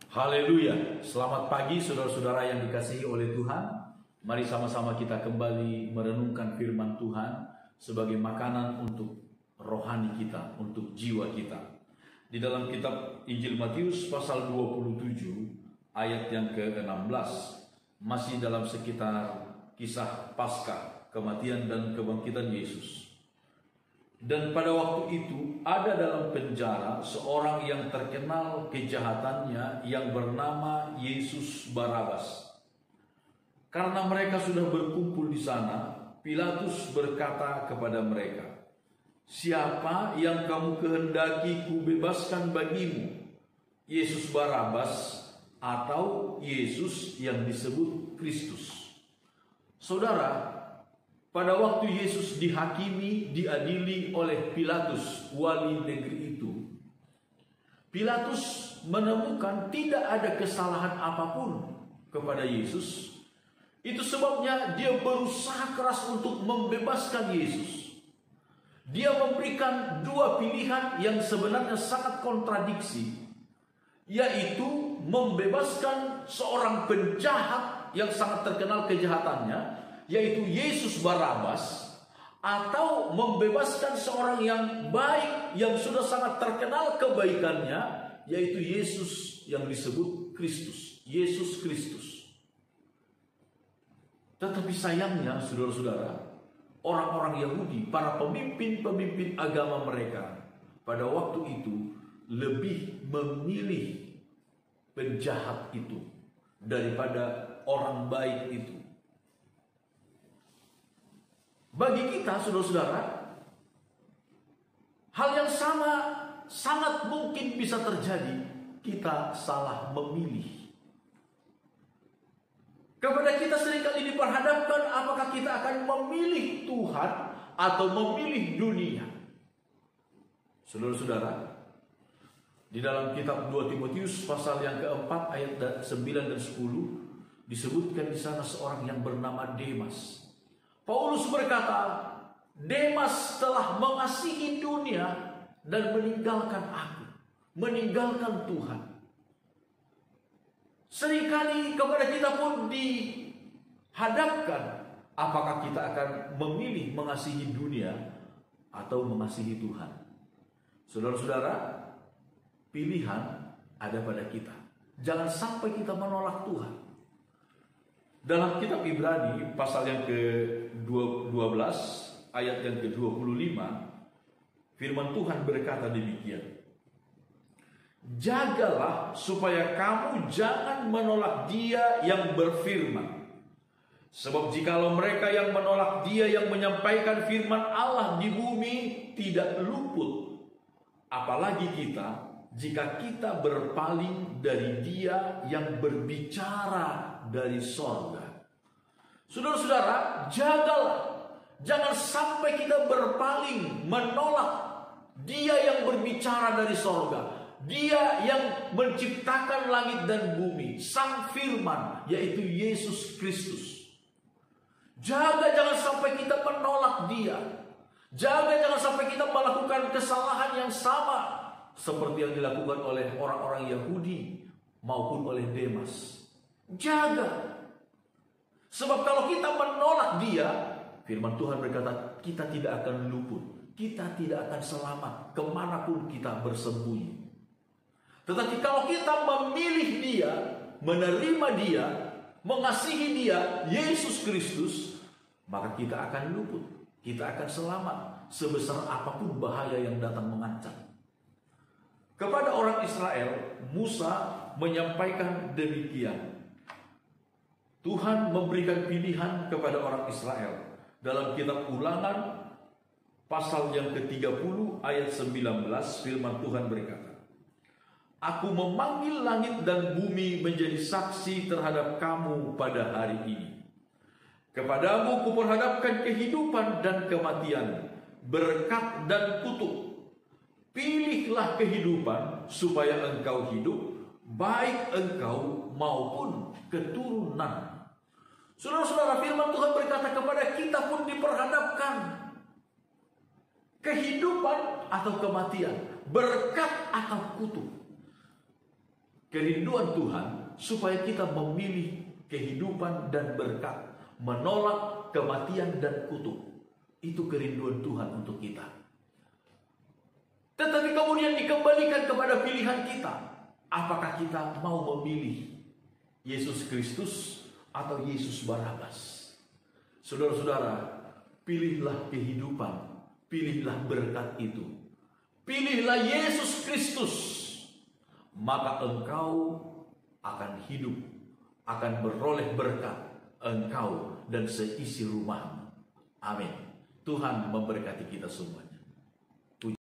Haleluya. Selamat pagi saudara-saudara yang dikasihi oleh Tuhan. Mari sama-sama kita kembali merenungkan firman Tuhan sebagai makanan untuk rohani kita, untuk jiwa kita. Di dalam kitab Injil Matius pasal 27 ayat yang ke-16, masih dalam sekitar kisah Paskah, kematian dan kebangkitan Yesus. Dan pada waktu itu ada dalam penjara seorang yang terkenal kejahatannya yang bernama Yesus Barabas. Karena mereka sudah berkumpul di sana, Pilatus berkata kepada mereka, "Siapa yang kamu kehendaki kubebaskan bagimu? Yesus Barabas atau Yesus yang disebut Kristus?" Saudara, pada waktu Yesus dihakimi, diadili oleh Pilatus, wali negeri itu, Pilatus menemukan tidak ada kesalahan apapun kepada Yesus. Itu sebabnya dia berusaha keras untuk membebaskan Yesus. Dia memberikan dua pilihan yang sebenarnya sangat kontradiksi, yaitu membebaskan seorang penjahat yang sangat terkenal kejahatannya, yaitu Yesus Barabas, atau membebaskan seorang yang baik yang sudah sangat terkenal kebaikannya, yaitu Yesus yang disebut Kristus, Yesus Kristus. Tetapi sayangnya saudara-saudara, orang-orang Yahudi, para pemimpin-pemimpin agama mereka pada waktu itu lebih memilih penjahat itu daripada orang baik itu. Bagi kita, saudara-saudara, hal yang sama sangat mungkin bisa terjadi. Kita salah memilih. Kepada kita seringkali diperhadapkan apakah kita akan memilih Tuhan atau memilih dunia. Saudara-saudara, di dalam kitab 2 Timotius pasal yang keempat ayat 9 dan 10 disebutkan di sana seorang yang bernama Demas. Paulus berkata, "Demas telah mengasihi dunia dan meninggalkan aku, meninggalkan Tuhan." Seringkali kepada kita pun dihadapkan, apakah kita akan memilih mengasihi dunia atau mengasihi Tuhan. Saudara-saudara, pilihan ada pada kita. Jangan sampai kita menolak Tuhan. Dalam kitab Ibrani pasal yang ke-12 ayat yang ke-25, firman Tuhan berkata demikian, "Jagalah supaya kamu jangan menolak Dia yang berfirman. Sebab jikalau mereka yang menolak Dia yang menyampaikan firman Allah di bumi tidak luput, apalagi kita, jika kita berpaling dari Dia yang berbicara dari sorga." Saudara-saudara, jagalah, jangan sampai kita berpaling, menolak Dia yang berbicara dari sorga, Dia yang menciptakan langit dan bumi, Sang Firman, yaitu Yesus Kristus. Jaga jangan sampai kita menolak Dia. Jaga jangan sampai kita melakukan kesalahan yang sama seperti yang dilakukan oleh orang-orang Yahudi maupun oleh Demas. Jaga. Sebab kalau kita menolak Dia, firman Tuhan berkata, kita tidak akan luput. Kita tidak akan selamat kemanapun kita bersembunyi. Tetapi kalau kita memilih Dia, menerima Dia, mengasihi Dia, Yesus Kristus, maka kita akan luput. Kita akan selamat sebesar apapun bahaya yang datang mengancam. Kepada orang Israel, Musa menyampaikan demikian. Tuhan memberikan pilihan kepada orang Israel. Dalam kitab Ulangan pasal yang ke-30 ayat 19, firman Tuhan berkata, "Aku memanggil langit dan bumi menjadi saksi terhadap kamu pada hari ini. Kepadamu kuperhadapkan kehidupan dan kematian, berkat dan kutuk. Pilihlah kehidupan supaya engkau hidup, baik engkau maupun keturunan." Saudara-saudara, firman Tuhan berkata kepada kita pun diperhadapkan kehidupan atau kematian, berkat atau kutuk. Kerinduan Tuhan supaya kita memilih kehidupan dan berkat, menolak kematian dan kutuk. Itu kerinduan Tuhan untuk kita. Tetapi kemudian dikembalikan kepada pilihan kita. Apakah kita mau memilih Yesus Kristus atau Yesus Barabas? Saudara-saudara, pilihlah kehidupan, pilihlah berkat itu. Pilihlah Yesus Kristus, maka engkau akan hidup, akan beroleh berkat, engkau dan seisi rumahmu. Amin. Tuhan memberkati kita semua.